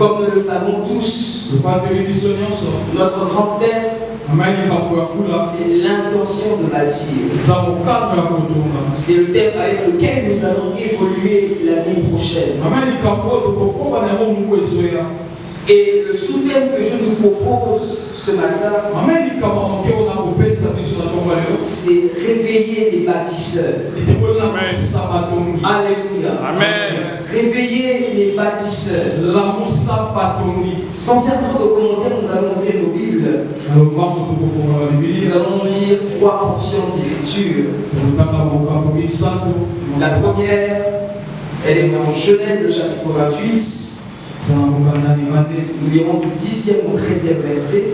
Comme nous le savons tous, notre grand thème, c'est l'intention de bâtir. C'est le thème avec lequel nous allons évoluer l'année prochaine. Et le sous-thème que je nous propose ce matin, c'est réveiller les bâtisseurs. Alléluia. Amen. Réveiller les bâtisseurs. Sans faire trop de commentaires, nous allons ouvrir nos Bibles. Nous allons lire 3 portions d'écriture. La première, elle est dans Genèse, le chapitre 28. Nous lirons du 10e au 13e verset.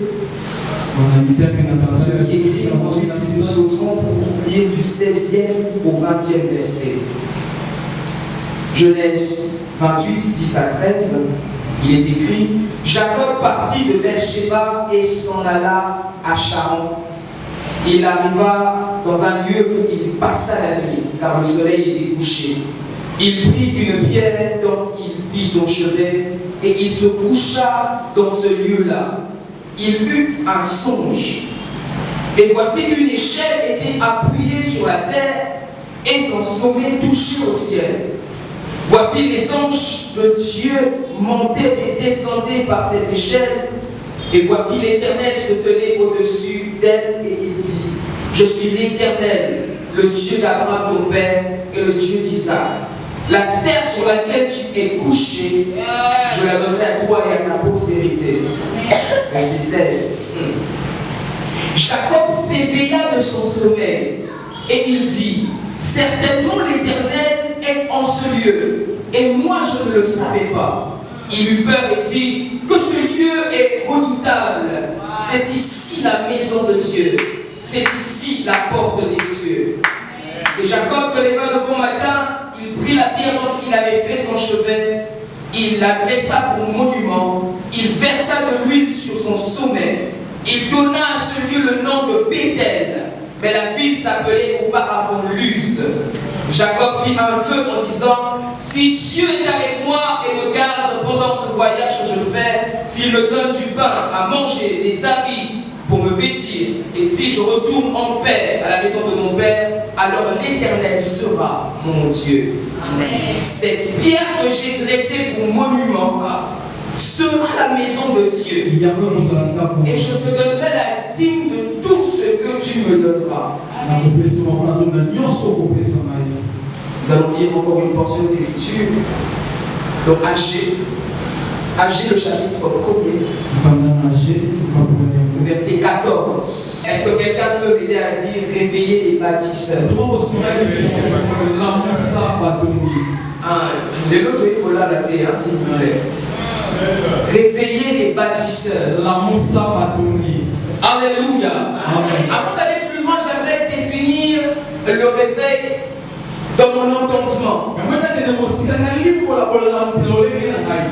Ce qui est écrit ensuite, nous sauterons pour lire du 16e au 20e verset. Genèse 28, 10 à 13. Il est écrit: Jacob partit de Beersheba et s'en alla à Charan. Il arriva dans un lieu où il passa la nuit, car le soleil était couché. Il prit une pierre dont il fit son chevet et il se coucha dans ce lieu-là. Il eut un songe. Et voici qu'une échelle était appuyée sur la terre et son sommet touché au ciel. Voici les anges de Dieu montaient et descendaient par cette échelle. Et voici l'Éternel se tenait au-dessus d'elle et il dit: Je suis l'Éternel, le Dieu d'Abraham ton père et le Dieu d'Isaac. La terre sur laquelle tu es couché, je la donnerai à toi et à ta postérité. Verset 16. Jacob s'éveilla de son sommeil et il dit: Certainement l'Éternel est en ce lieu, et moi je ne le savais pas. Il eut peur et dit: Que ce lieu est redoutable. C'est ici la maison de Dieu. C'est ici la porte des cieux. Et Jacob se leva de bon matin. Il prit la pierre dont il avait fait son chevet, il la dressa pour monument, il versa de l'huile sur son sommet, il donna à ce lieu le nom de Béthel, mais la ville s'appelait auparavant Luz. Jacob fit un feu en disant: Si Dieu est avec moi et me garde pendant ce voyage que je fais, s'il me donne du pain à manger, des habits pour me vêtir, et si je retourne en paix à la maison de mon père, alors l'Éternel sera mon Dieu. Amen. Cette pierre que j'ai dressée pour monument sera la maison de Dieu. Et je te donnerai la dîme de tout ce que tu me donneras. Nous allons lire encore une portion d'écriture. Donc Agé le chapitre 1er. Verset 14. Est-ce que quelqu'un peut m'aider à dire réveiller les bâtisseurs? Les lots de Ebola daté, s'il vous plaît. Réveiller les bâtisseurs. Alléluia. Avant d'aller plus loin, j'aimerais définir le réveil dans mon entendement.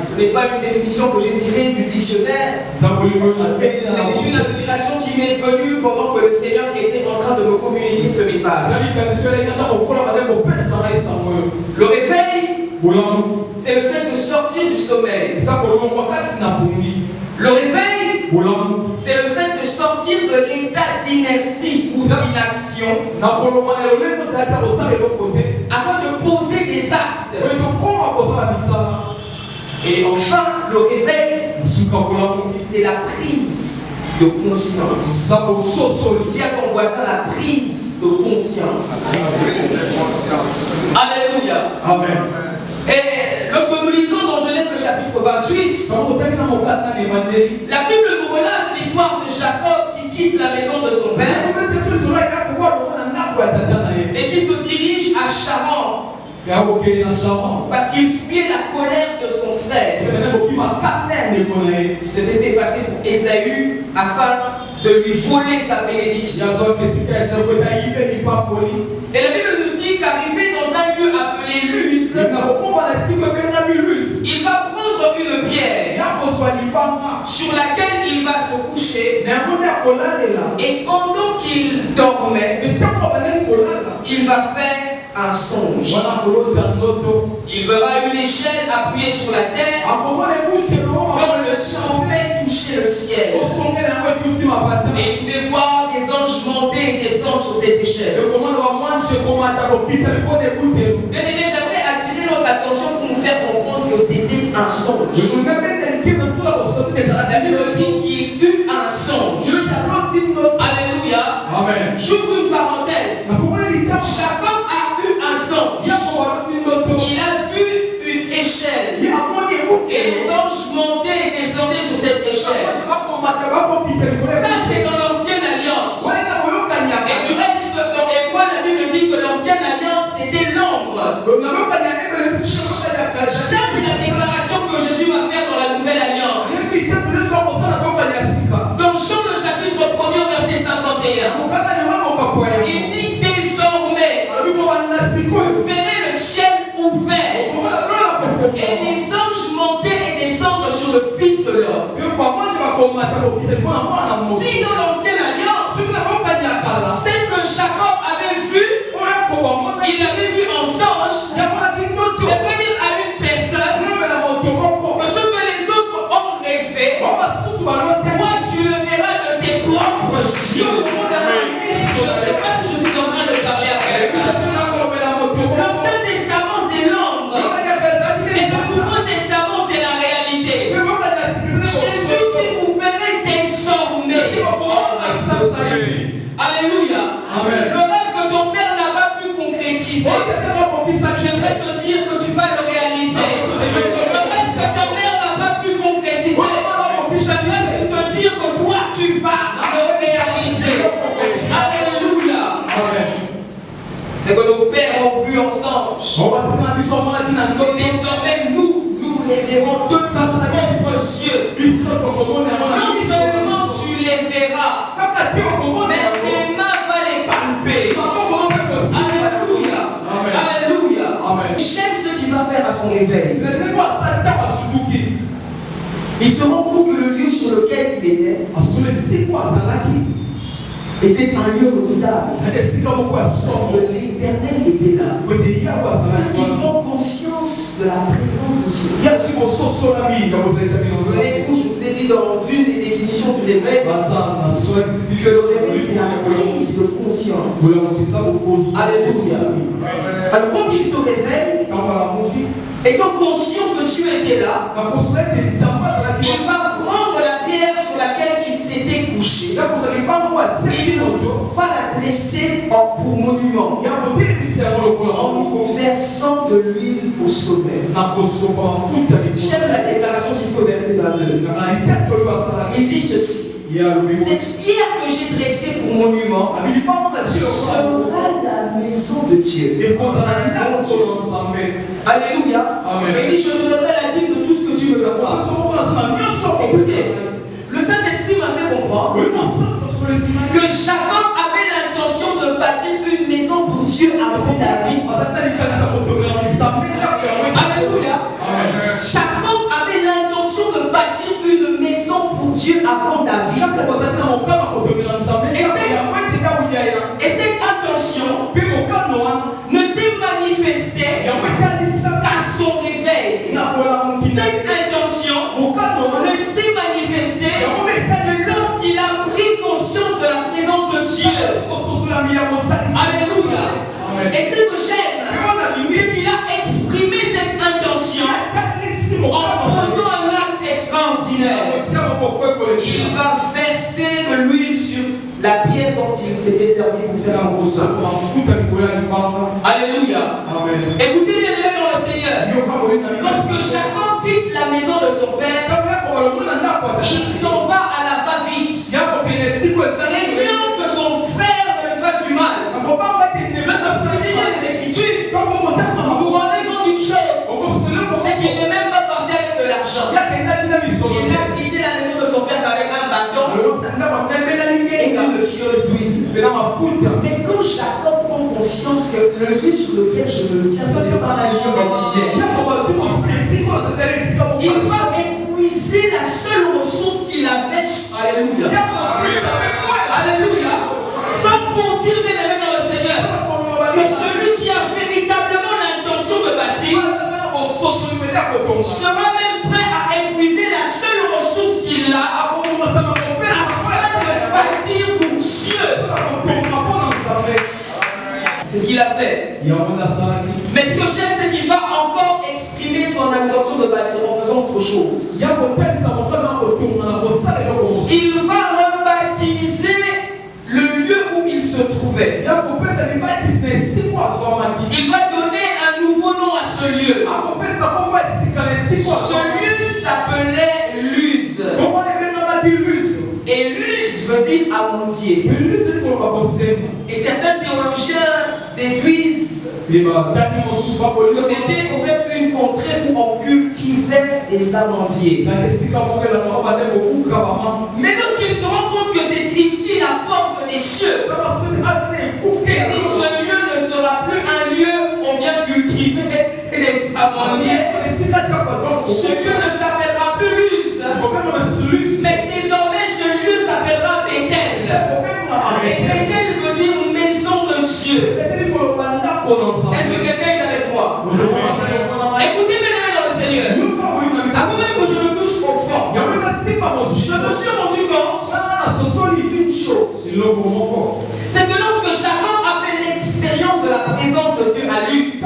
Ce n'est pas une définition que j'ai tirée du dictionnaire, mais c'est une inspiration qui m'est venue pendant que le Seigneur était en train de me communiquer ce message. Le réveil, c'est le fait de sortir du sommeil. Le réveil, c'est le fait de sortir de l'état d'inertie ou d'inaction afin de poser des actes. Et enfin, le réveil, c'est la prise de conscience. Dis à ton voisin la prise de conscience. Alléluia. Amen. Et lorsque nous lisons dans Genèse le chapitre 28, la Bible nous relate l'histoire de Jacob qui quitte la maison de son père et qui se dirige à Charan parce qu'il fuyait la colère de son frère. Il s'était fait passer pour Ésaü afin de lui voler sa bénédiction. Et la Bible nous dit qu'arrivé dans un lieu appelé Luz, il va prendre une pierre sur laquelle il va se coucher, et pendant qu'il dormait, il va faire un songe. Il verra une échelle appuyée sur la terre, comme le sommet toucher le ciel. Et il pouvait voir des anges monter et descendre sur cette échelle. Bien-aimé, j'aimerais attirer notre attention pour nous faire comprendre que c'était un songe. La Bible dit qu'il eut un songe. Alléluia. Amen. J'ouvre une parenthèse. Jacob a eu un songe. Il a vu une échelle. Et les anges montaient et descendaient sur cette échelle. Ça, c'est dans l'ancienne alliance. Et du reste, dans Hébreu, la Bible dit que l'ancienne alliance, c'était l'ombre. J'aime la déclaration que Jésus va faire dans la nouvelle alliance. Dans Jean le chapitre 1er, verset 51, il dit désormais, vous verrez le ciel ouvert et les anges monter et descendre sur le Fils de l'homme. Si dans l'ancienne alliance, celle que Jacob avait vue, il avait vu en songe, je peux dire à une personne que ce que les autres ont rêvé, toi tu le verras de tes propres yeux. Je ne sais pas si je suis en train de parler à quelqu'un. L'Ancien Testament c'est l'ombre et le Nouveau Testament c'est la réalité. Jésus dit vous verrez désormais. Alléluia. Le rêve que ton père n'a pas pu concrétiser, j'aimerais te dire que tu vas le réaliser. Le rêve que ta mère n'a pas pu concrétiser, j'aimerais te dire que toi tu vas le réaliser. Alléluia. C'est que nos pères ont vu ensemble. Désormais nous les verrons de nos propres yeux. Non seulement tu les verras, mais tes mains vont les palper. Alléluia. Alléluia. J'aime ce qu'il va faire à son réveil. Il se rend compte que le lieu sur lequel il était un lieu redoutable. Parce que l'Éternel était là. Il prend conscience de la présence de Dieu. Je vous ai dit dans une des définitions du réveil que le réveil c'est la prise de conscience. Alléluia. Alors quand il se réveille, étant conscient que Dieu était là, il va prendre la pierre sur laquelle il s'était couché. Il va la dresser pour monument en versant de l'huile au sommet. J'aime la déclaration qu'il faut verser dans le. Il dit ceci. Cette pierre que j'ai dressée pour monument sera la maison de Dieu. Alléluia. Et dit je te donnerai la dîme de tout ce que tu me donneras. Écoutez, le Saint-Esprit m'a fait comprendre que Jacob avait l'intention de bâtir une maison pour Dieu avant David. Alléluia. Jacob avait l'intention de bâtir une maison pour Dieu avant David. Et cette intention ne s'est manifestée qu'à son réveil. Cette intention ne s'est manifestée que lorsqu'il a pris conscience de la présence de Dieu. Alléluia. Et ce que j'aime, c'est qu'il a exprimé cette intention en posant un acte extraordinaire. Il va verser de l'huile sur la pierre dont il s'était servi pour faire son roussin. Alléluia. Écoutez bien dans le Seigneur. Lorsque Jacob quitte la maison de son père, il s'en va à la va-vite. Craignant que son frère ne lui fasse du mal. Parce que vous lisez les Écritures, vous vous rendez compte d'une chose, c'est qu'il n'est même pas parti avec de l'argent. Il a quitté la maison de son père avec un bâton et une fiole d'huile. Mais quand Jacob prend conscience que le lieu sur lequel je me tiens, ce n'est pas la lieu ordinaire, il va épuiser la seule ressource qu'il avait. Alléluia. Alléluia. Donc pour dire, bien aimé dans le Seigneur, que celui qui a fait bâtir pour Dieu. C'est ce qu'il a fait. Mais ce que j'aime, c'est qu'il va encore exprimer son intention de bâtir en faisant autre chose. Il va rebaptiser le lieu où il se trouvait. Il va donner un nouveau nom à ce lieu. Ce lieu s'appelait Luz. Et Luz veut dire amandier. Et certains théologiens déduisent que c'était en fait une contrée où on cultivait les amandiers. Mais lorsqu'ils se rendent compte que c'est ici la porte des cieux, et puis ce lieu ne sera plus un lieu où on vient cultiver les amandiers, ce lieu ne s'appellera plus Luz, mais désormais ce lieu s'appellera Bethel. Et Bethel veut dire maison de Dieu. Est-ce que quelqu'un est avec moi? Écoutez mes amis dans le Seigneur. Avant même que je me touche au fond, je me suis rendu compte d'une chose. C'est que lorsque Jacob a fait l'expérience de la présence de Dieu à Luz,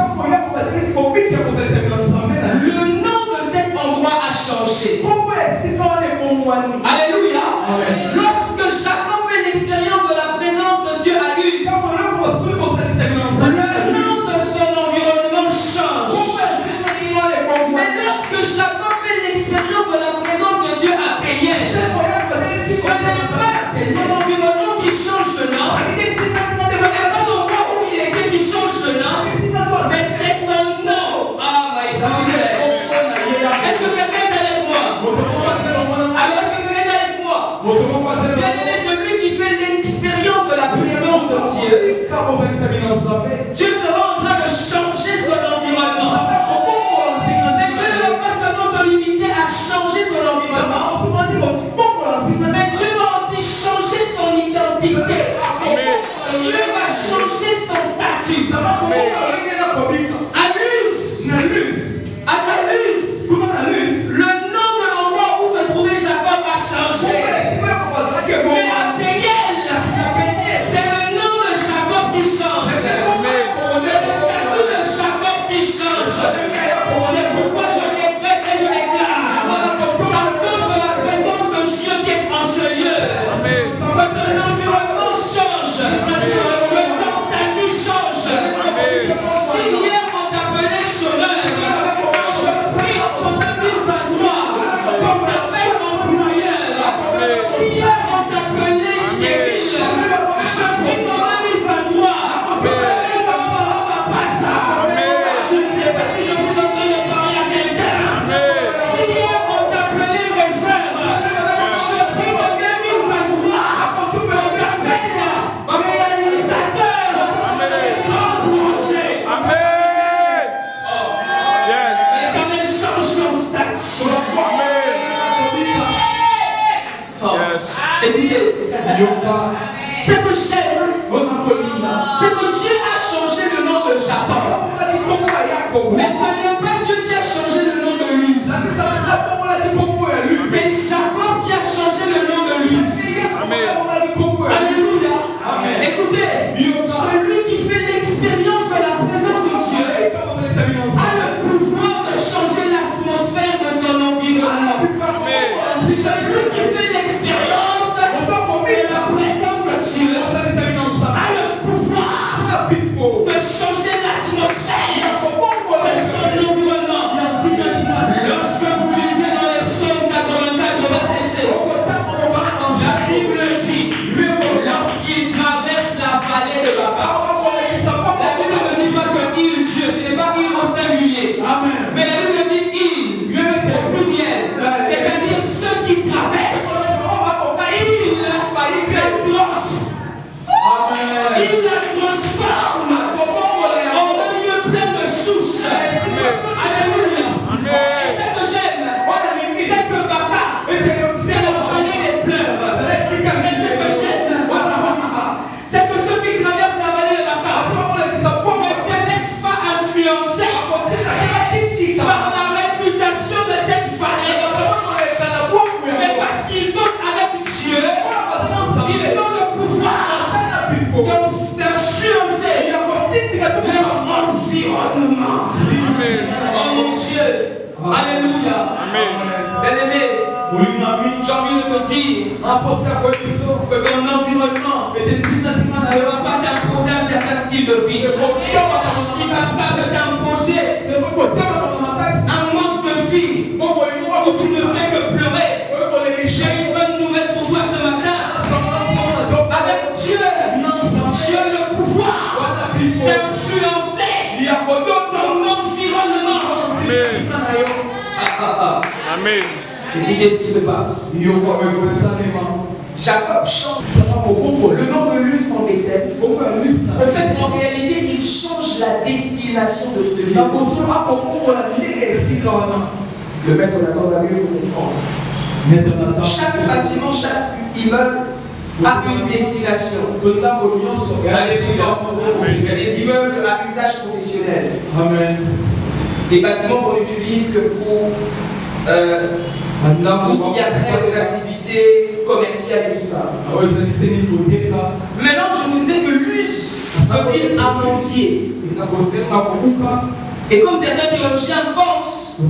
le nom de cet endroit a changé. Alléluia. Lorsque Jacob fait l'expérience de la présence de Dieu à Luz, le nom de son environnement change. Mais lorsque Jacob fait l'expérience de la présence de Dieu à Péniel, ce n'est pas son environnement qui change de nom. Ce n'est pas l'endroit où il était qui change de nom, mais c'est son nom. Ah, my God. Est-ce que quelqu'un est avec moi? Alors, est-ce que quelqu'un est avec moi? Bien aimé, celui qui fait l'expérience de la présence de Dieu, Dieu sera en train de changer son environnement. Mais Dieu ne va pas seulement se limiter à changer son environnement, mais Dieu va aussi changer son identité. Dieu va changer son statut. À Luz, le nom de l'endroit où se trouvait Jacob a changé. Mais à Péniel, c'est le nom de Jacob qui change. C'est le statut de Jacob qui change. C'est pourquoi je décrète et je déclare, à cause de la présence de Dieu qui est en ce lieu, que ton environnement change, que ton statut change. Si hier on t'appelait chômeur, je prie en 2023 qu'on t'appelle employeur. Si hier on t'appelait stérile, je prie qu'en 2023 qu'on t'appelle papa ça. Je ne sais pas si je suis en train de parler à quelqu'un. Si hier on t'appelait réfère, je prie qu'en 2023 qu'on t'appelle réalisateur et embauché. L'éternel change ton statut. Écoutez, c'est que j'aime, c'est que Dieu a changé le nom de Jacob. Mais ce n'est pas Dieu qui a changé le nom de Luz. C'est Jacob qui a changé le nom de Luz. Alléluia. Écoutez, celui qui fait l'expérience de la présence de Dieu a le pouvoir de changer l'atmosphère de son environnement. Celui qui fait l'expérience de la présence de Dieu a le pouvoir de changer l'atmosphère de son environnement. Lorsque vous lisez dans les psaumes 84, verset 7, la Bible dit, lorsqu'il traverse la vallée de Baca, la Bible ne dit pas que il, Dieu, ce n'est pas il au singulier, mais la Bible dit il, au pluriel, c'est-à-dire ceux qui traversent, il la transforme en un lieu plein de souches. Alléluia. Et ce que j'aime, c'est que Baca, c'est la vallée des pleurs. Mais ce que j'aime, Dieu, ils ont le pouvoir d'influencer leur environnement. Oh mon Dieu. Alléluia. Bien-aimé, j'ai envie de te dire que ton environnement ne va pas t'imposer un certain style de vie. Il ne va pas t'imposer un mode de vie où tu ne fais que pleurer. J'ai une bonne nouvelle pour toi ce matin. Avec Dieu, tu as le pouvoir d'influencer ton environnement. Amen. Et qu'est-ce qui se passe? Jacob change le nom de Luz en Bethel. En fait, en réalité, il change la destination de ce lieu. Le maître d'accord va mieux comprendre. Chaque bâtiment, chaque immeuble a une destination. Il y a des immeubles à usage professionnel. Amen. Des bâtiments qu'on utilise que pour tout ce qui a trait aux activités commerciales et tout ça. Maintenant, je vous disais que Luz veut dire amandier. Et comme certains théologiens pensent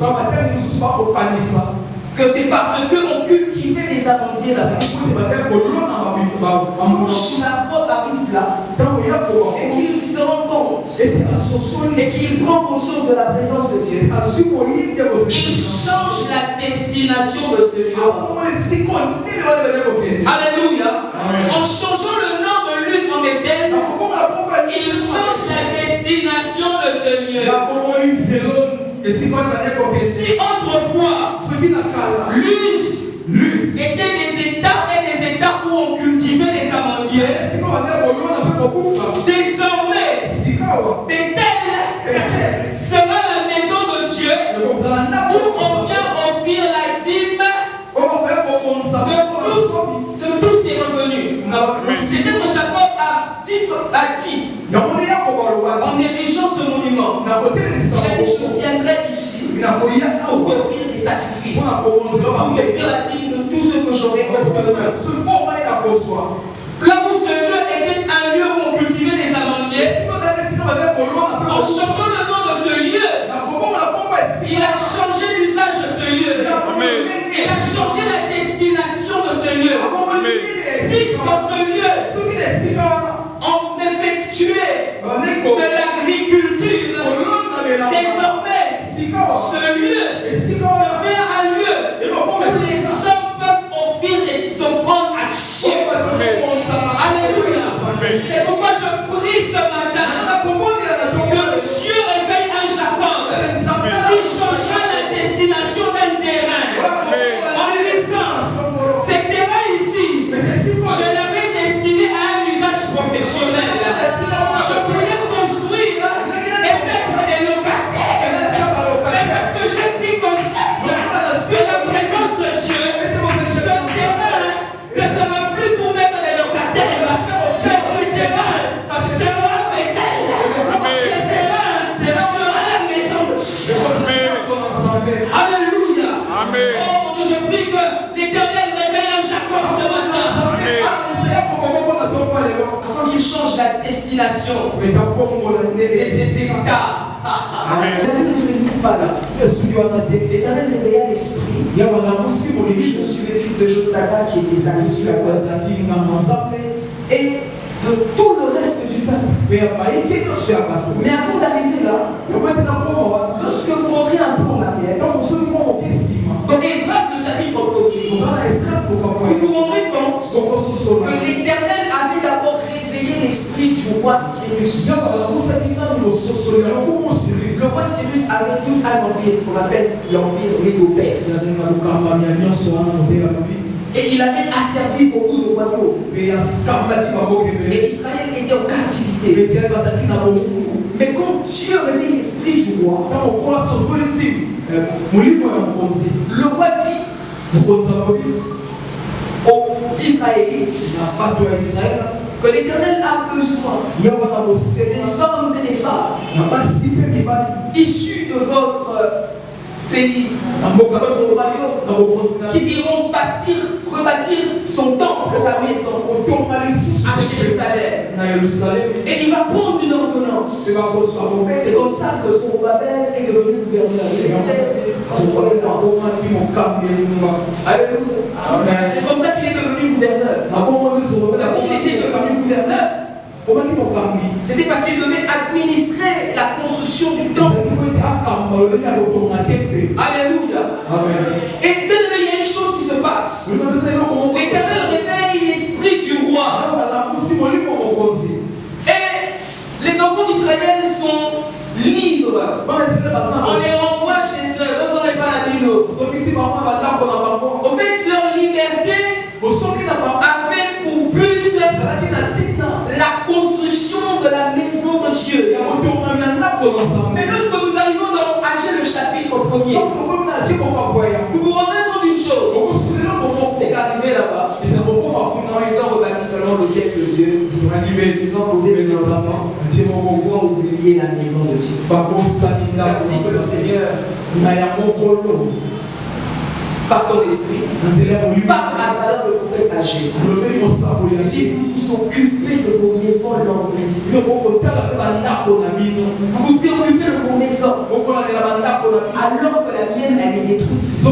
que c'est parce qu'on cultivait les amandiers là-bas. Quand Jacob arrive là, et qu'il se rend compte, et qu'il prend conscience de la présence de Dieu, il change la destination de ce lieu. Alléluia. En changeant le nom de Luz en Bethel, il change la destination de ce lieu. Si autrefois, Luz était des étapes et des étapes où on cultivait les amandiers, désormais, Bethel sera la maison de Dieu où on vient offrir la dîme de tous ses revenus. C'est ce que Jacob a dit en érigeant ce monument. Il a dit, je viendrai ici pour offrir des sacrifices, pour offrir la dîme de tout ce que j'aurai obtenu. Là où ce lieu était un lieu où on cultivait les amandiers, en changeant le nom de ce lieu, il a changé l'usage de ce lieu. Il a changé la destination de ce lieu. Si dans ce lieu, on effectuait de l'agriculture, désormais, ce lieu devient un lieu où les hommes peuvent offrir des offrandes à Dieu. Alléluia. C'est pourquoi je prie ce matin que Dieu réveille un Jacob qui changera la destination d'un terrain. En lisant ces terrains ici, je l'avais destiné à un usage professionnel. Je voulais construire et mettre des locataires. Mais parce que j'ai pris conscience de la présence de Dieu, ce terrain ne sera plus pour mettre des locataires. Mais ce terrain sera Bethel. Ce terrain sera la maison de Dieu. Alléluia. Amen. Oh mon Dieu, je prie que l'Éternel réveille un Jacob ce matin. Afin qu'il change la destination des hectares. La Bible ne se limite pas là. L'Éternel réveilla l'esprit. Je suis le fils de Jotsada qui était sacrifié et de tout le reste du peuple. Mais avant d'arriver là, lorsque vous rentrez un peu en arrière, dans Esdras le chapitre 1er, vous vous rendez compte que l'Éternel avait d'abord réveillé l'esprit du roi Cyrus. Le roi Cyrus avait tout un empire, ce qu'on appelle l'empire médo-perse. Et il avait asservi beaucoup de royaumes. Et Israël était en captivité. Mais quand Dieu réveille l'esprit du roi, le roi dit aux Israélites que l'Éternel a besoin des hommes et des femmes issus de votre pays, dans notre royaume, qui iront rebâtir son temple, sa maison, à Jérusalem. Et il va prendre une ordonnance. C'est comme ça que Zorobabel est devenu gouverneur. Alléluia. C'est comme ça qu'il est devenu gouverneur. Quand il était devenu gouverneur, c'était parce qu'il devait administrer la construction du temple. Alléluia. Et il y a une chose qui se passe. L'Éternel réveille l'esprit du roi. Et les enfants d'Israël sont libres. On les renvoie chez eux. On ne saurait pas la nuit. Au fait, leur liberté avait pour but la construction de la maison de Dieu. Mais lorsque nous arrivons dans Agé le chapitre 1er, vous vous rendez compte d'une chose. C'est qu'arrivé là-bas, ils ont rebâti seulement le temple de Dieu. Ils ont posé les enfants. Ils ont oublié la maison de Dieu. Merci que le Seigneur, par son esprit, par à travers le prophète Agé, il dit, vous vous occupez de vos maisons l'embrisse. Vous vous préoccupez de vos maisons alors que la mienne elle est détruite. En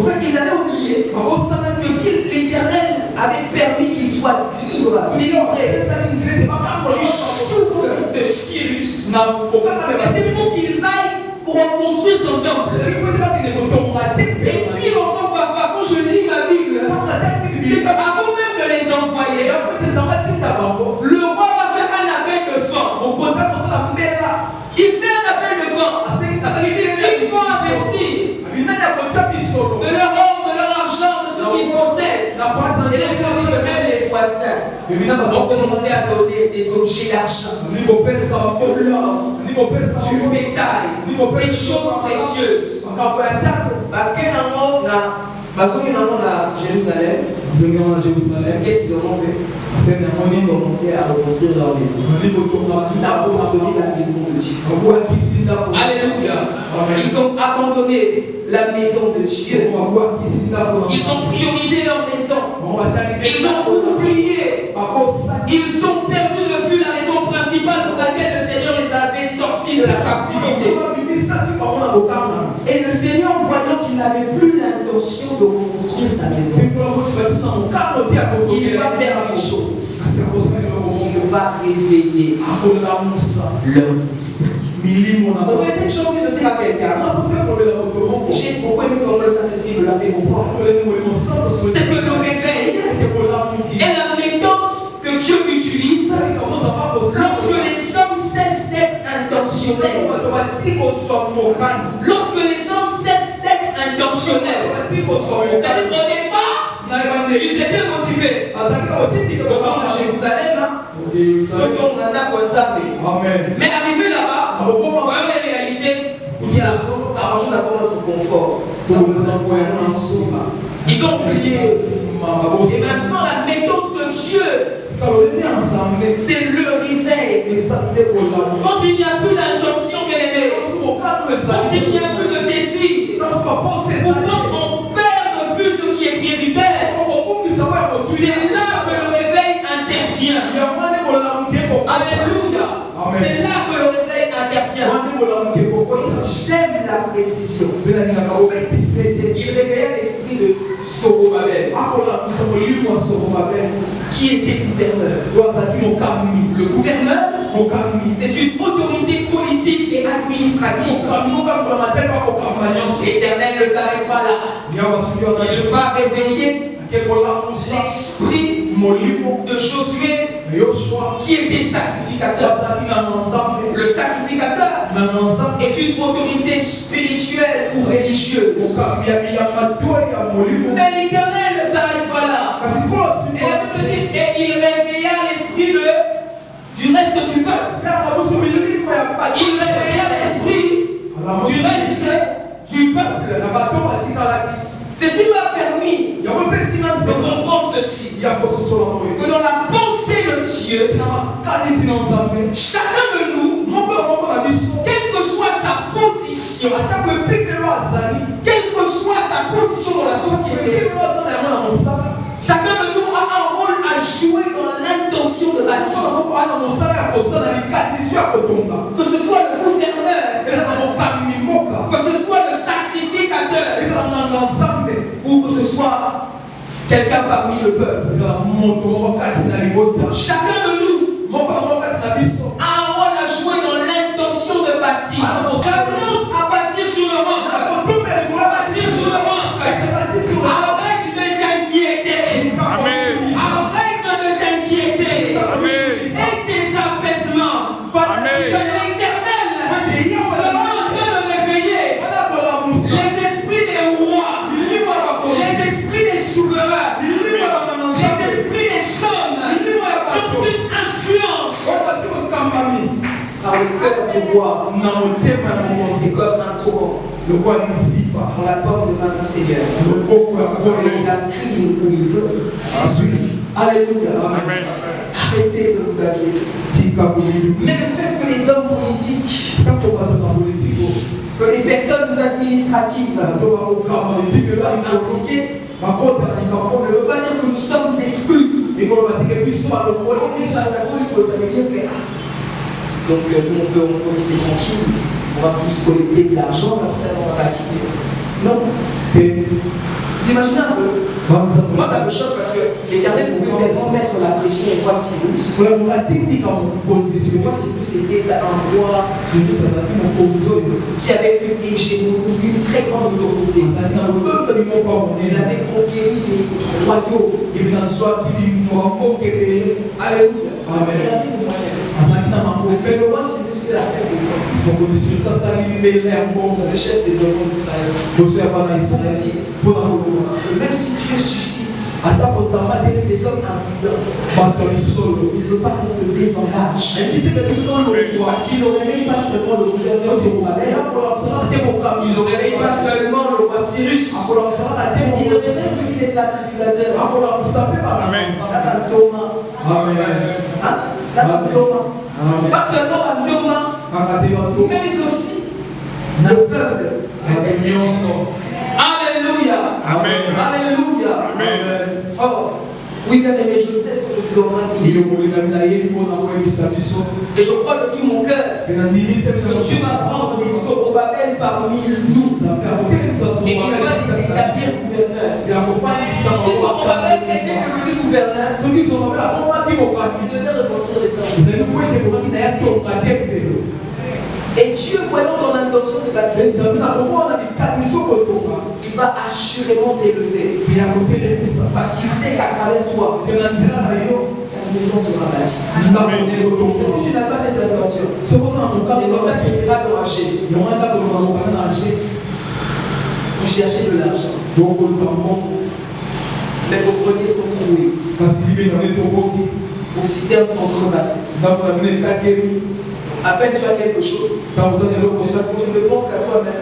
fait, ils avaient oublié que si l'Éternel avait permis qu'il soit libre, délivré du joug de Cyrus, c'est seulement qu'ils aillent pour reconstruire son temple. Et puis encore papa, quand je lis ma Bible, c'est qu'avant même de les envoyer, le roi va faire un appel de fonds. Il fait un appel de fonds. Ils vont investir de leur or, de leur argent, de ce qu'ils possèdent. Et les services de même les voisins vont commencer à donner des objets d'argent, de l'or, du bétail, des choses précieuses. Jérusalem, qu'est-ce qu'ils ont fait? Ils ont commencé à reconstruire leur maison. Ils ont abandonné la maison de Dieu. Alléluia. Ils ont abandonné la maison de Dieu. Ils ont priorisé leur maison. Ils ont oublié. Ils ont perdu de vue la raison principale pour laquelle le Seigneur les avait sortis de la captivité. Et le Seigneur, voyant qu'il n'avait plus l'intention de reconstruire sa maison, il va faire une chose. Il va réveiller leurs esprits. En fait, cette chose que je dis à quelqu'un, j'ai beaucoup aimé comment le Saint-Esprit me l'a fait comprendre. C'est que le réveil est la méthode que Dieu utilise lorsque les hommes cessent d'être intentionnels. Lorsque les hommes cessent d'être intentionnels. C'est-à-dire au départ, ils étaient motivés. Nous sommes à Jérusalem. Mais arrivé là-bas, voyons les réalités. Arrangeons d'abord notre confort. Ils ont oublié. Et maintenant, la méthode de Dieu, c'est le réveil. Quand il n'y a plus d'intention, bien aimé, quand il n'y a plus de désir, quand on perd de vue ce qui est prioritaire, c'est là que le réveil intervient. Alléluia. C'est là que le réveil intervient. J'aime la précision. Il réveillait l'esprit de Zorobabel, qui était gouverneur. Le gouverneur, c'est une autorité politique et administrative. L'Éternel ne s'arrête pas là. Il va réveiller l'esprit de Josué qui était sacrificateur. Le sacrificateur est une autorité spirituelle ou religieuse. Mais l'Éternel ne s'arrête pas là. Et la Bible dit, et il réveilla l'esprit du reste du peuple. Il réveilla l'esprit du reste du peuple. Ceci m'a permis de comprendre ceci. Que dans la pensée de Dieu, chacun de nous, quelle que soit sa position, position, quelle que soit sa position dans la société, chacun de nous a un rôle à jouer dans l'intention de bâtir. Que ce soit le gouverneur, que ce soit le sacrificateur, ou que ce soit quelqu'un parmi le peuple. Chacun de nous a un rôle à jouer dans l'intention de bâtir. Commence à bâtir sur le rang. Bâtir sur le rang. Arrête de t'inquiéter. Arrête de t'inquiéter. Et tes apaisements. Parce que l'Éternel sera en train de réveiller les esprits des rois, les esprits des souverains, les esprits des hommes qui ont une influence. Car le cœur du roi, c'est comme un torrent. On l'apporte devant le Seigneur. Il a crié où il veut. Alléluia. Arrêtez de vous inquiéter. Mais le fait que les hommes politiques, que les personnes administratives soient impliquées, ne veut pas dire que nous sommes exclus. Ça veut dire que donc nous on peut rester tranquille, on va juste collecter de l'argent, après on va bâtir. Non. Vous imaginez un peu? Moi ça me choque parce que l'Éternel pouvait tellement mettre la pression au roi Cyrus. Le roi Cyrus était un roi qui avait une hégémonie, une très grande autorité. Il avait conquéri des royaumes. Alléluia. Amen. Mais le roi Cyrus fait la fête des femmes. Le chef des enfants d'Israël. Même si Dieu suscite des hommes influents, il ne veut pas qu'on se désengage. Parce qu'il ne réveille pas seulement le gouverneur de Babel, il ne réveille pas seulement le roi Cyrus, il réveille aussi les sacrificateurs. Pas seulement Abdoma, mais aussi le peuple. Alléluia. Amen. Alléluia. Amen. Oh, oui, bien aimé, je sais ce que je suis en train de dire. Et je crois de tout mon cœur que Dieu va prendre les Zorobabel parmi nous. Et il va les établir gouverneurs. Si Zorobabel était devenu gouverneur, il devait reconstruire les temples. Et Dieu, voyant ton intention de bâtir, il va assurément t'élever. Parce qu'il sait qu'à travers toi, sa maison sera bâtie. Si tu n'as pas cette intention, c'est comme ça qu'il ira t'enrager. Vous cherchez de l'argent. Mais vos greniers sont troués. Vos citernes sont crevassées. À peine tu as quelque chose, parce que tu ne penses qu'à toi-même.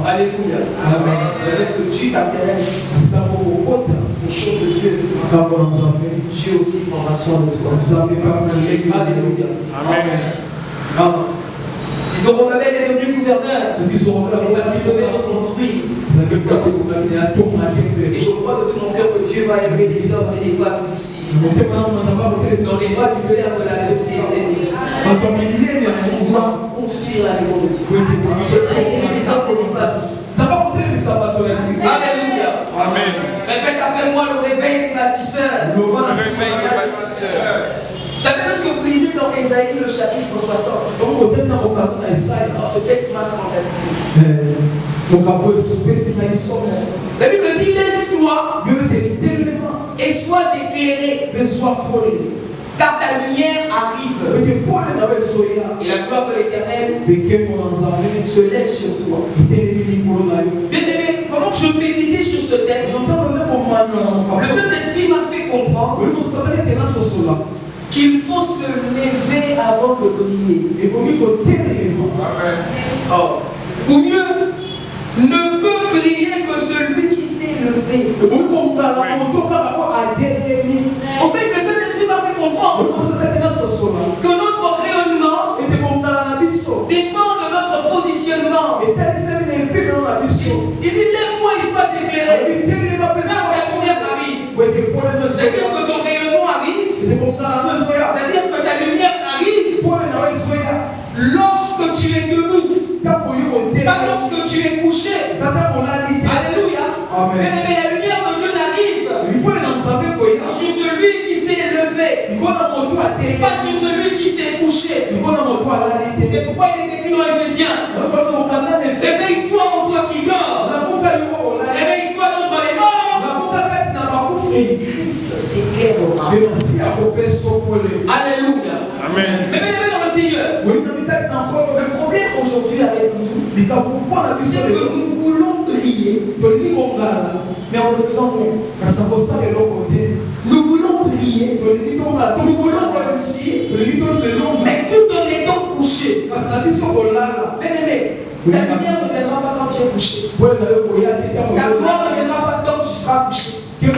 Alléluia. Amen. Est-ce que tu t'intéresses aux choses de Dieu? Dieu aussi prendra soin de toi. Alléluia. Amen. Si Zorobabel est devenu gouverneur, c'est parce qu'il devait reconstruire. Et je crois de tout mon cœur que Dieu va élever des hommes et des femmes ici, dans les voies sphères de la société. On doit construire la maison de Dieu. Je prie des hommes et des femmes. Alléluia. Amen. Répète après moi le réveil des bâtisseurs. Le réveil des bâtisseurs. Vous savez ce que vous lisez dans Ésaïe, le chapitre 60. Alors, ce texte m'a scandalisé. La Bible dit, lève-toi et sois éclairé, car ta lumière arrive. Et la gloire de l'Éternel se lève sur toi. Bien-aimé, pendant que je méditais sur ce texte, le Saint-Esprit m'a fait comprendre qu'il faut se lever avant de briller. Oh. Ou mieux, ne peut briller que celui qui s'est levé. En fait, le Saint-Esprit m'a fait comprendre que notre rayonnement bien-aimé, quand ta lumière arrive, c'est-à-dire que ton rayonnement arrive, c'est-à-dire que ta lumière arrive lorsque tu es debout, pas lorsque tu es couché. Alléluia. Bien-aimé, la lumière de Dieu n'arrive sur celui qui s'est levé, pas sur celui qui s'est couché. C'est pourquoi il est écrit dans Éphésiens, réveille-toi en toi qui dors, réveille-toi d'entre les morts, et Christ t'éclairera. Alléluia. Amen. Mais bien aimé dans le Seigneur, le problème aujourd'hui avec nous, c'est que nous voulons briller, mais en le faisant bien. Nous voulons briller, nous voulons réussir, mais tout en étant couché. Bien aimé, ta lumière ne viendra pas quand tu es couché. Ta gloire ne viendra pas quand tu seras couché. Ton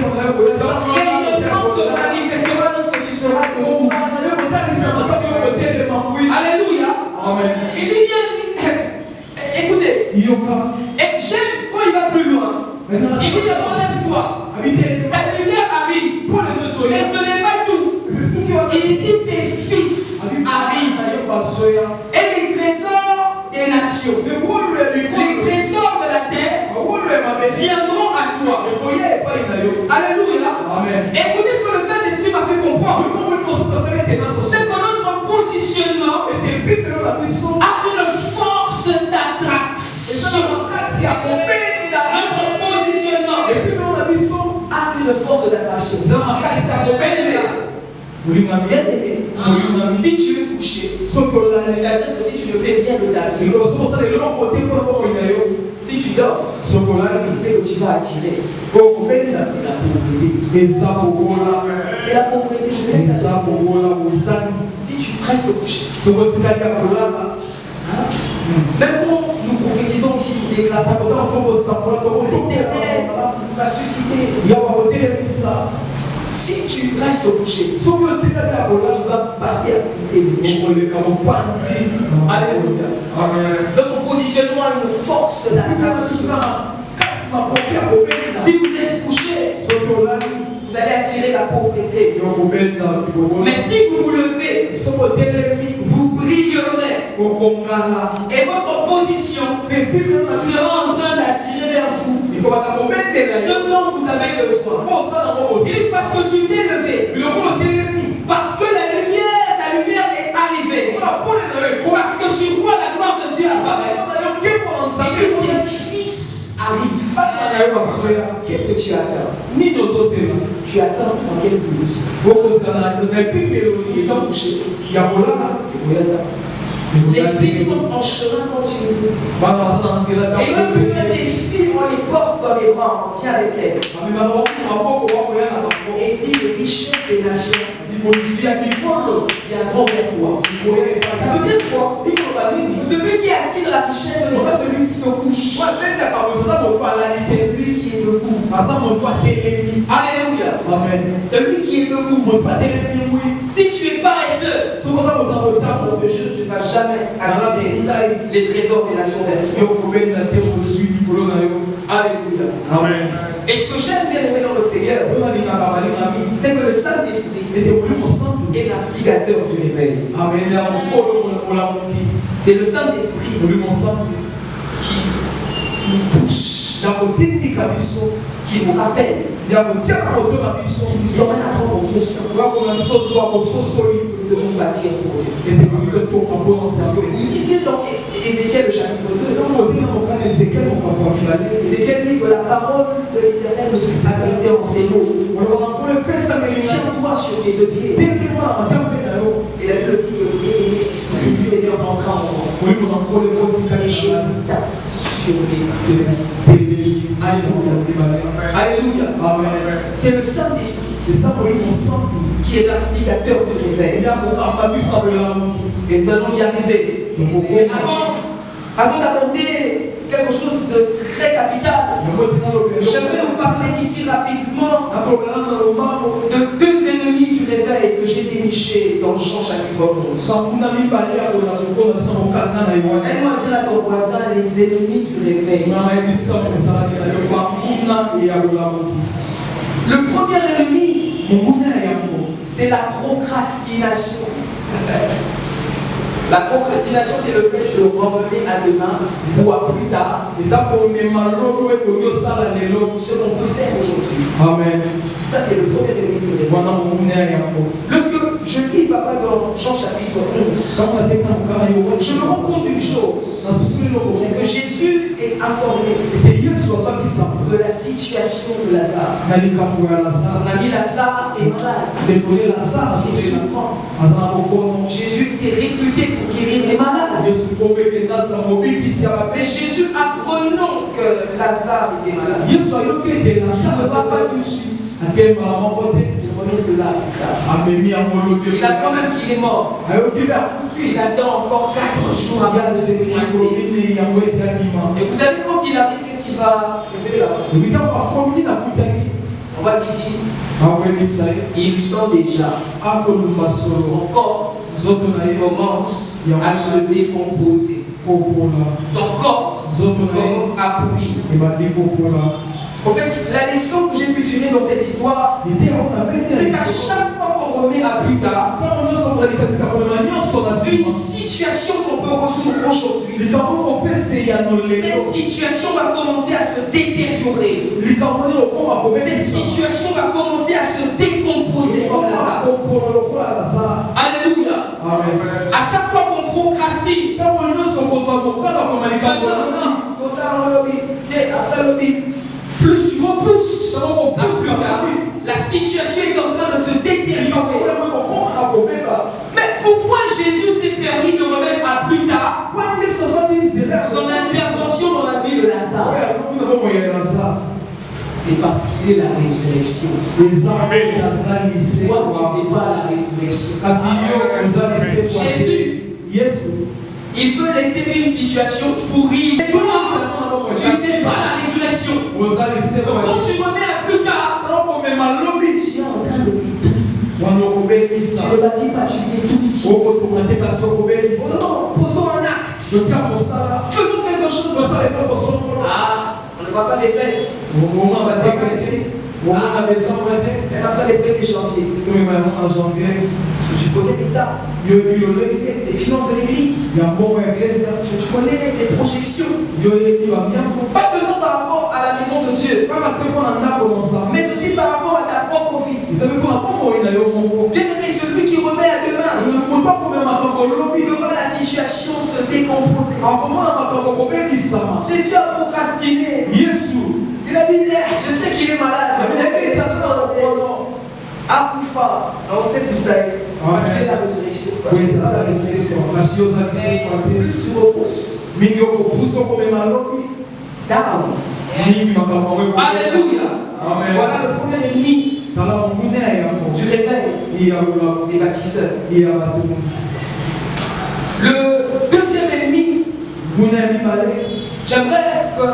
rayonnement se manifestera lorsque tu seras debout. Alléluia. Amen. Il dit bien, écoutez, et j'aime quand il va plus loin. Il dit d'abord lève-toi. Ta lumière arrive. Mais ce n'est pas tout. Il dit tes fils arrivent. Et les trésors des nations, les trésors de la terre viendront à toi. Alléluia. Écoutez ce que le Saint-Esprit m'a fait comprendre. C'est que notre positionnement a une force d'attraction. Notre positionnement a une force d'attraction. Bien-aimé, si tu es couché, c'est-à-dire que si tu ne fais rien de ta vie, si tu dors, c'est que tu vas attirer. C'est la pauvreté. C'est la pauvreté. Si tu restes couché, même quand nous prophétisons ici, nous déclarons l'Éternel va susciter. Si tu restes couché, tu vas passer à côté de ces choses. Alléluia. Notre positionnement a une force d'attraction. Si vous êtes couché, vous allez attirer la pauvreté. Mais si vous vous levez, vous brillerez. Et votre position sera en train d'attirer vers vous ce dont vous avez besoin. Et parce que tu t'es levé, parce que la lumière est arrivée, parce que sur toi la gloire de Dieu apparaît, et que tes fils arrivent. Qu'est-ce que tu attends? Tu attends dans quelle position? Étant couché. Les fils sont en chemin continu. Et même plus tes filles, on les porte dans les bras, on vient avec elles. Et il dit les richesses des nations viendront vers toi. Ça veut dire quoi? Celui qui attire la richesse ce n'est pas celui qui se couche. C'est celui qui est debout. Alléluia. Celui qui est debout. Si tu es paresseux, tu ne vas jamais attirer les trésors des nations vers toi. Alléluia. Amen. Et ce que j'aime bien aimer dans le Seigneur, c'est que le Saint-Esprit est l'instigateur du réveil. C'est le Saint-Esprit qui nous pousse, qui nous rappelle. Nous sommes à prendre conscience. Nous devons bâtir pour Dieu. Parce que vous lisez dans Ézéchiel le chapitre 2. Ézéchiel dit que la parole de l'Éternel nous est adressée en ces mots. Tiens-toi sur tes deux pieds. Et la Bible dit que l'Esprit du Seigneur entra en moi. Et je tape sur les deux pieds. Alléluia. Alléluia. C'est le Saint-Esprit qui est l'instigateur du réveil. Et nous allons y arriver. Mais avant d'aborder quelque chose de très capital, j'aimerais vous parler ici rapidement de deux ennemis du réveil que j'ai dénichés dans Jean chapitre 11. Aide-moi à dire à ton voisin les ennemis du réveil. Le premier ennemi, c'est la procrastination. La procrastination, c'est le fait de revenir à demain ou à plus tard ce qu'on peut faire aujourd'hui. Amen. Ça, c'est le premier ennemi du réveil. Lorsque je lis Papa dans Jean chapitre 11, je me rends compte d'une chose, c'est que Jésus est informé de la situation de Lazare. Son ami Lazare est malade. Il est souffrant. Jésus était réputé pour guérir les malades. Mais Jésus, apprenant que Lazare était malade, il ne va pas tout de suite. Il remet cela plus tard. Il apprend même qu'il est mort. Il attend encore 4 jours avant de se pointer. Et vous savez, quand il arrive, qu'est-ce qu'il va trouver là-bas? On va lui dire, il sent déjà son corps commence à se décomposer. Son corps commence à pourrir. En fait, la leçon que j'ai pu tirer dans cette histoire, c'est qu'à chaque fois qu'on remet à plus tard une situation qu'on peut résoudre aujourd'hui, cette situation va commencer à se détériorer. Cette situation va commencer à se décomposer comme Lazare. Alléluia. À chaque fois qu'on procrastine, plus tu repousses, la situation est en train de se détériorer. Mais pourquoi Jésus s'est permis de remettre à plus tard son intervention dans la vie de Lazare? C'est parce qu'il est la résurrection. Toi, tu n'es pas la résurrection. Jésus, il peut laisser une situation pourrie. Tu n'es pas la résurrection. Donc quand tu remets à plus tard, tu es en train de détruire. Tu ne bâtis pas, tu détruis. Non, posons un acte. Faisons quelque chose. Ah, on ne va pas les fêtes. On va pas cesser. Même après les fêtes de janvier. Parce que tu connais l'État, les finances de l'Église. Parce que tu connais les projections. Pas seulement par rapport à la maison de Dieu, mais aussi par rapport à ta propre vie. Bien aimé, celui qui remet à demain, il verra la situation se décomposer. Jésus a procrastiné. Il a dit, je sais qu'il est malade. Akoufa, on sait plus ça. Parce qu'il est la résurrection. Plus tu repousses, down. Alléluia. Voilà le premier ennemi du réveil des bâtisseurs. Le deuxième ennemi, j'aimerais que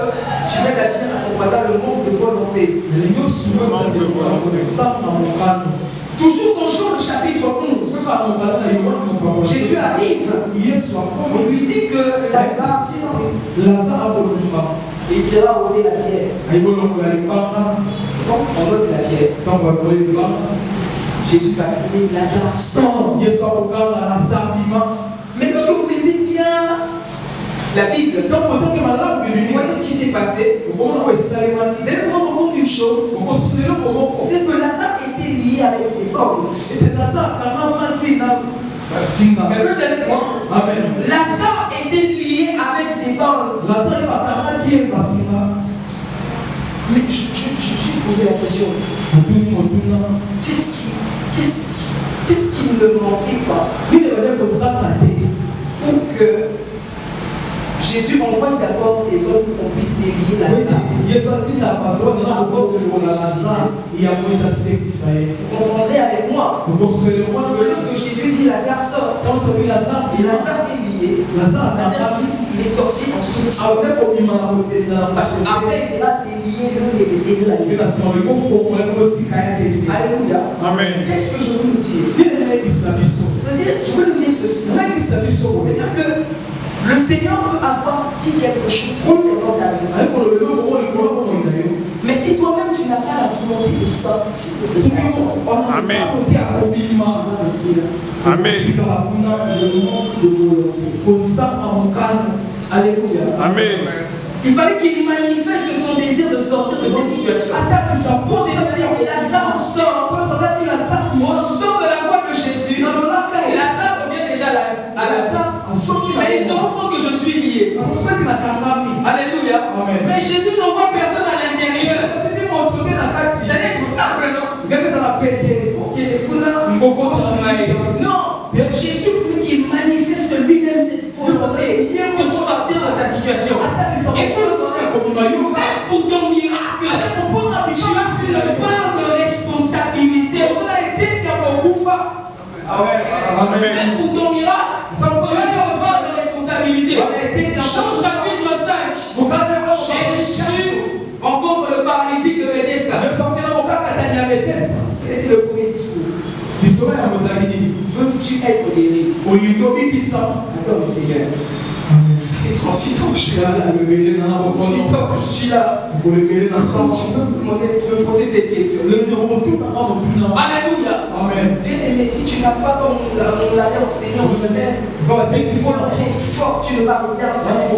tu m'aides à dire à ton voisin le manque de volonté. Toujours dans Jean le chapitre 11, Jésus arrive, on lui dit que Lazare il ira ôter la pierre. Donc on ôte la pierre. Jésus va crier, Lazare sort. Mais lorsque vous lisez bien la Bible, vous voyez ce qui s'est passé. Vous allez vous rendre compte d'une chose, c'est que Lazare était lié avec des cordes. Lazare était lié avec des bandes. Mais je suis posé la question, qu'est-ce qui ne manquait pas pour que Jésus envoie d'abord des hommes pour qu'on puisse délier Lazare. Vous comprendrez avec moi que lorsque Jésus dit Lazare sort, et Lazare est lié, il est sorti en soutien. Parce qu'après il dira délier l'un et laisser l'autre. Alléluia. Qu'est-ce que je veux nous dire? C'est-à-dire, je veux nous dire ceci. C'est-à-dire que le Seigneur peut avoir dit quelque chose concernant ta vie. Mais si toi volonté de sortir de Amen. Amen. Amen. Alléluia. Amen. Il fallait qu'il manifeste son désir de sortir de cette situation. Lazare sort. Au son de la voix de Jésus, Lazare revient déjà à la vie. Mais il se rend compte que je suis lié. Alléluia. Amen. Mais Jésus n'envoie personne à l'intérieur. C'est tout simple, non? Ok, les couleurs. Non, Jésus voulait qu'il manifeste lui-même cette volonté de sortir de sa situation. Écoute, même pour ton miracle, tu as une part de responsabilité. Même pour ton miracle, tu as une part de responsabilité. Jean chapitre 5, Jésus rencontre le paralytique de Bethesda. Quel était le premier discours? Veux-tu être guéri? Attends, Seigneur. Ça fait 38 ans que je suis là. 38 ans que je suis là. Tu peux me poser cette question. Alléluia. Amen. Mais si tu n'as pas comme on l'avait enseigné en semaine, il faut l'entrer fort, tu ne vas rien faire.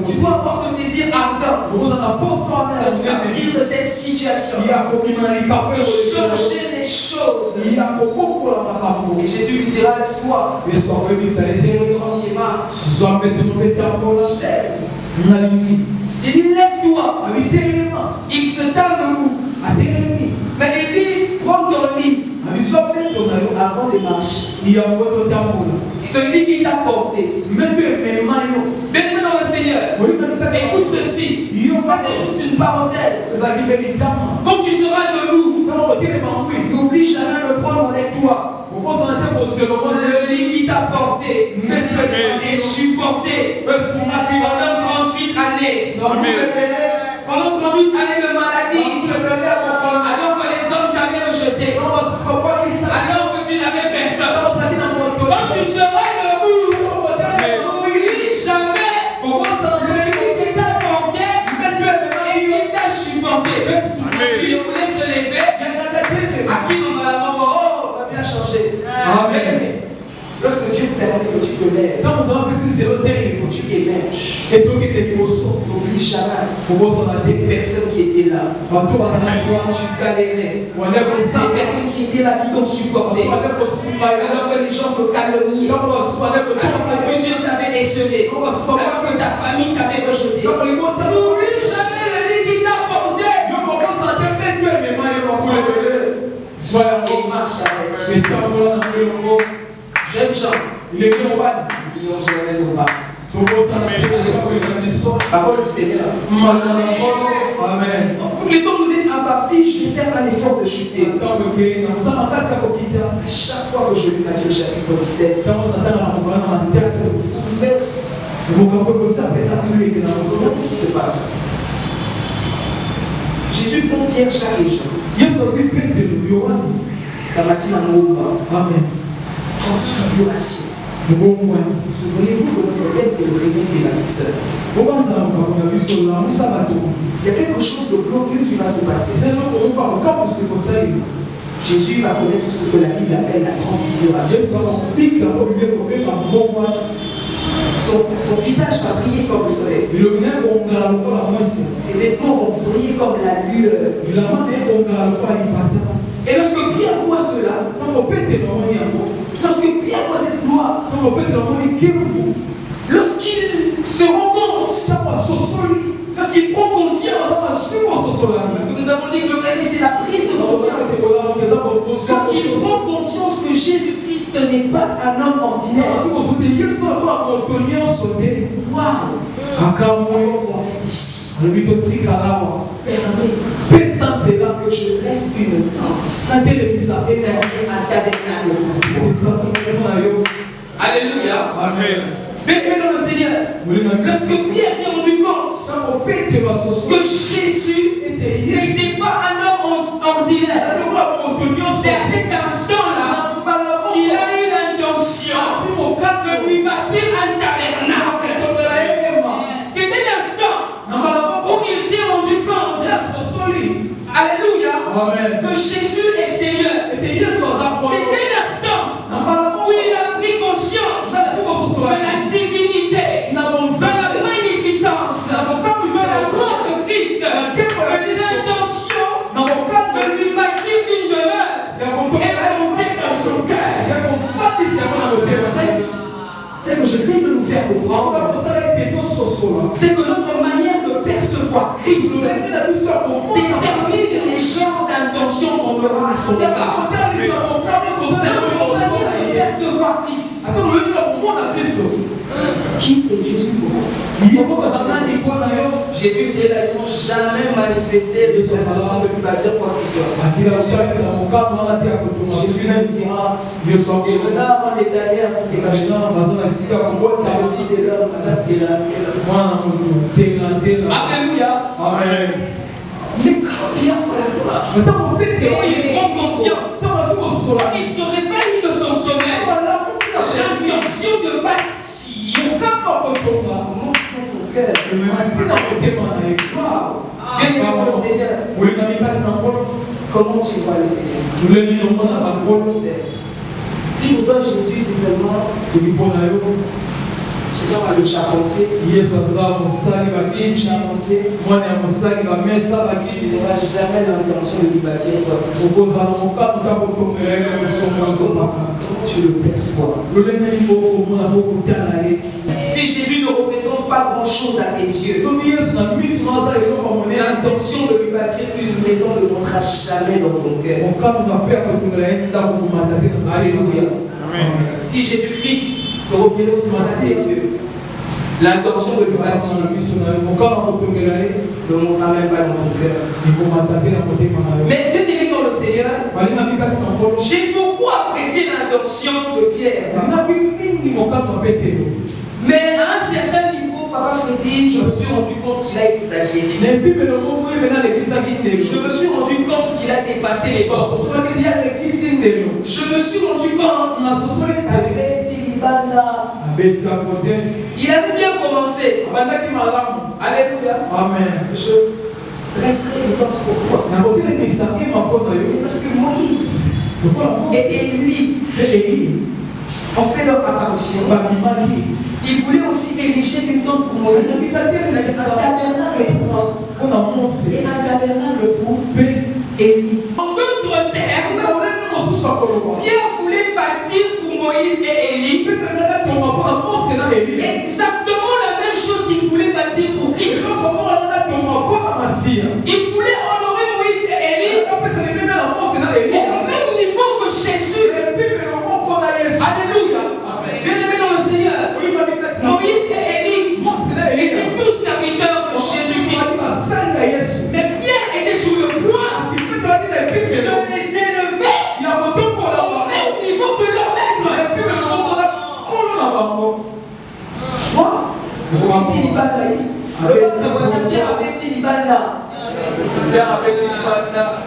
Tu dois avoir ce désir ardent de sortir de cette situation, de changer les choses. Et Jésus lui dira lève-toi. Il est marre. Il dit lève-toi. Il se tend debout. Mais il dit prends ton lit avant de marcher. Celui qui t'a porté. Bien-aimé dans le Seigneur, écoute ceci. Ça c'est juste une parenthèse. Quand tu seras debout, n'oublie jamais de prendre avec toi le lit qui t'a porté et supporté pendant 38 années. Pendant 38 années de maladie, alors que les hommes t'avaient rejeté, alors que tu n'avais personne. Quand tu seras debout, n'oublie jamais celui qui t'a porté et qui t'a supporté. Il voulait se lever, à qui on va la mort, oh, on va bien changer. Amen. Lorsque Dieu permet que tu te lèves, que tu émerges, n'oublie jamais des personnes qui étaient là. Tu galérais. Ces personnes qui étaient là, qui t'ont supporté. Alors que les gens te calomniaient. Alors que plusieurs t'avaient esselé. Alors que sa famille t'avait rejeté. N'oublie jamais le lit qui t'a porté. Il marche avec. Jeunes gens, ils n'ont jamais nos pas. Parole du Seigneur. Amen. Le temps nous est imparti, je vais faire un effort de chuter. Chaque fois que je lis Matthieu chapitre 17, un texte bouleverse. Regardez ce qui se passe. Jésus prend Pierre, Jacques et Jean. La matinée à Amen. Transfiguration. Souvenez-vous que notre thème c'est le réveil des bâtisseurs. Il y a quelque chose de glorieux qui va se passer. Jésus va connaître ce que la Bible appelle la transfiguration. Son visage va briller comme le soleil. Ses vêtements vont briller comme la lueur. Et lorsque Pierre voit cela, lorsque Pierre voit cette gloire, lorsqu'il se rend compte, lorsqu'il prend conscience, parce que nous avons dit que le réveil c'est la prise de conscience, lorsqu'il prend conscience que Jésus-Christ n'est pas un homme ordinaire, waouh, on reste ici. C'est là que je reste une tente, c'est-à-dire un tabernacle. Alléluia. Amen. Mais dans le Seigneur, lorsque Pierre s'est rendu compte que Jésus n'était pas un homme ordinaire, c'est à cet instant-là qu'il a eu l'intention de lui bâtir un tabernacle. C'était l'instant où il s'est rendu compte Amen. que Jésus est Seigneur. Et Yesu azapo. C'était l'instant où il a pris conscience de la divinité, de la magnificence, de la gloire de Christ, de l'intention de lui bâtir une demeure et monter dans son cœur. En fait, c'est que j'essaie de nous faire comprendre, c'est que notre manière de percevoir Christ détermine les genres d'intention qu'on aura à son égard. Notre manière de percevoir Christ. Qui est Jésus pour moi? Jésus était là, ils n'ont jamais manifesté l'intention de lui bâtir quoi que ce soit. Jésus même dira, et maintenant avant d'étaler à tous ces machins, le fils de l'homme, ça c'est là. Alléluia. Amen. Mais quand vient la gloire, il prend conscience, il se réveille de son sommeil, l'intention de bâtir montre son cœur. Waouh! Bien aimé le Seigneur, comment tu vois le Seigneur? Si pour toi Jésus c'est seulement le charpentier, il n'aura jamais l'intention de lui bâtir quoi que ce soit. Comment tu le perçois? Si Jésus ne représente pas grand chose à tes yeux, l'intention de lui bâtir une maison ne montera jamais dans ton cœur. Alléluia. Si Jésus-Christ ne représente pas à tes yeux, l'intention de lui bâtir ne montera même pas dans ton cœur. Mais bien aimé dans le Seigneur, j'ai beaucoup apprécié l'intention de Pierre. Mais à un certain niveau, Papa Freddy, je me suis rendu compte qu'il a exagéré. Je me suis rendu compte qu'il a dépassé les bornes. Je me suis rendu compte il avait bien commencé. Alléluia. Amen. Je dresserai une tente pour toi. Parce que Moïse et Élie ont fait leur apparition. Ils voulaient aussi ériger une tente pour Moïse. Un tabernacle pour Élie. En d'autres termes, Pierre voulait bâtir pour Moïse et Élie exactement la même chose qu'il voulait bâtir pour Christ. Il voulait honorer Moïse et Élie au même niveau que Jésus. Alléluia. Bien aimé dans le Seigneur, Moïse et Élie étaient tous serviteurs de Jésus-Christ. Mais Pierre était sur le point de les élever au même niveau que leur maître.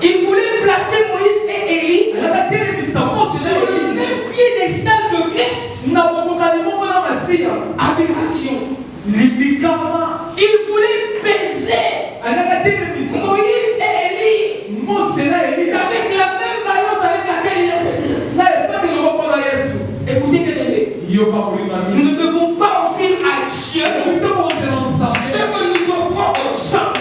Il voulait placer Moïse et Élie sur le même piédestal que Christ. Aberration. Il voulait baiser Moïse et Élie avec la même balance avec laquelle il a baisé. Écoutez, bien aimé, nous ne devons pas offrir à Dieu ce que nous offrons aux hommes.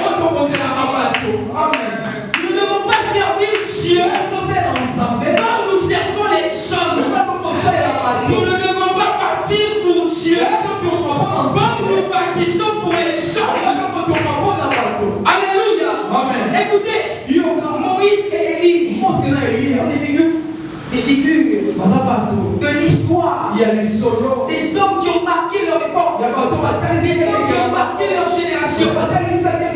Nous ne devons pas servir Dieu quand nous servons les hommes. Nous ne devons pas bâtir pour Dieu comme nous bâtissons pour les hommes. Alléluia. Écoutez, Moïse et Élie sont des figures de l'histoire, des hommes qui ont marqué leur époque, des hommes qui ont marqué leur génération.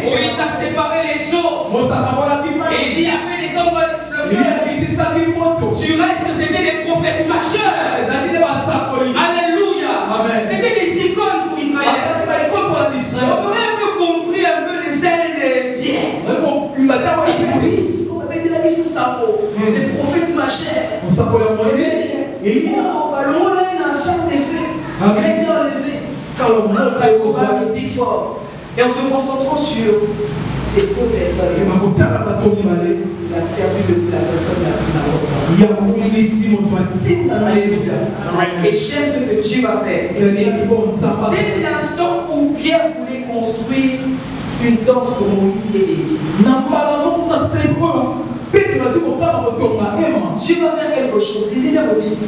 Moïse a séparé les eaux et il y avait les hommes le feu. Du reste, c'était des prophètes majeurs. Alléluia. C'était des icônes pour Israël. On aurait un peu compris un peu les ailes des biens. Moïse, on avait dit la vie sur Samo, des prophètes majeurs. Et il y a un ballon là, il a un champ d'effet. Il a été enlevé. Quand on a un mystique fort. Et en se concentrant sur ces deux personnes, Et ma bouteille à ta tournée malée. il a perdu la personne la plus importante. Il y a un ici, mon toit, Alléluia. Et j'aime ce que Dieu va faire. Dès l'instant où Pierre voulait construire une danse pour Moïse et Élie, Dieu va faire quelque chose. Lisez bien vos Bibles.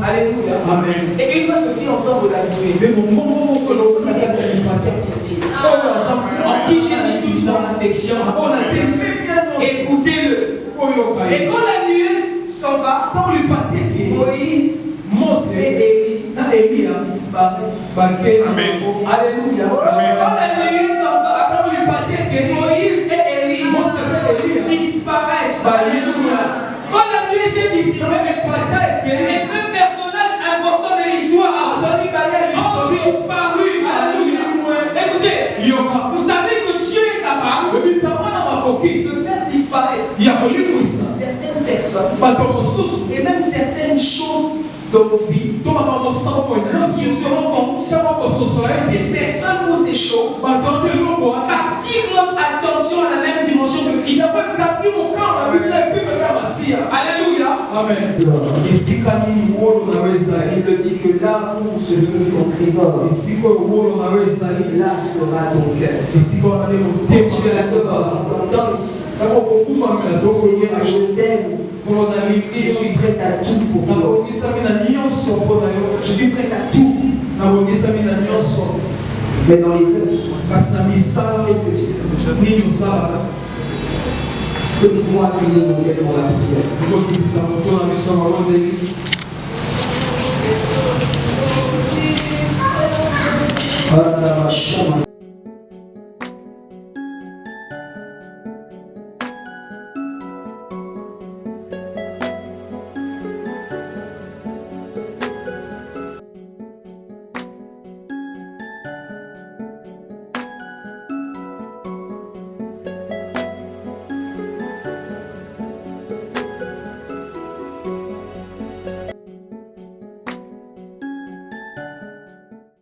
Alléluia. Amen. Et il va se faire entendre la nuée. En qui j'ai mis toute mon affection. Écoutez-le. Et quand la nuée s'en va, Moïse, et Élie disparaissent. Amen. Alléluia. Quand la nuée s'en va, Moïse et Élie disparaissent. Alléluia. Quand la nuée s'est disparue, ces deux personnages importants de l'histoire ont disparu. Alléluia. Écoutez, vous savez que Dieu est capable de faire disparaître certaines personnes et même certaines choses dans nos vies. Lorsqu'ils se rendent compte que ces personnes ou ces choses attirent notre attention à la même dimension que Christ. Alléluia. Amen. Il le dit que là où se trouve ton trésor, là sera ton cœur. Tu es d'accord, entends ici. Seigneur, je t'aime. Je suis prêt à tout pour toi. Je suis prêt à tout. Mais dans les œuvres, qu'est-ce que tu fais? Est-ce que nous pouvons appuyer nos têtes dans la prière?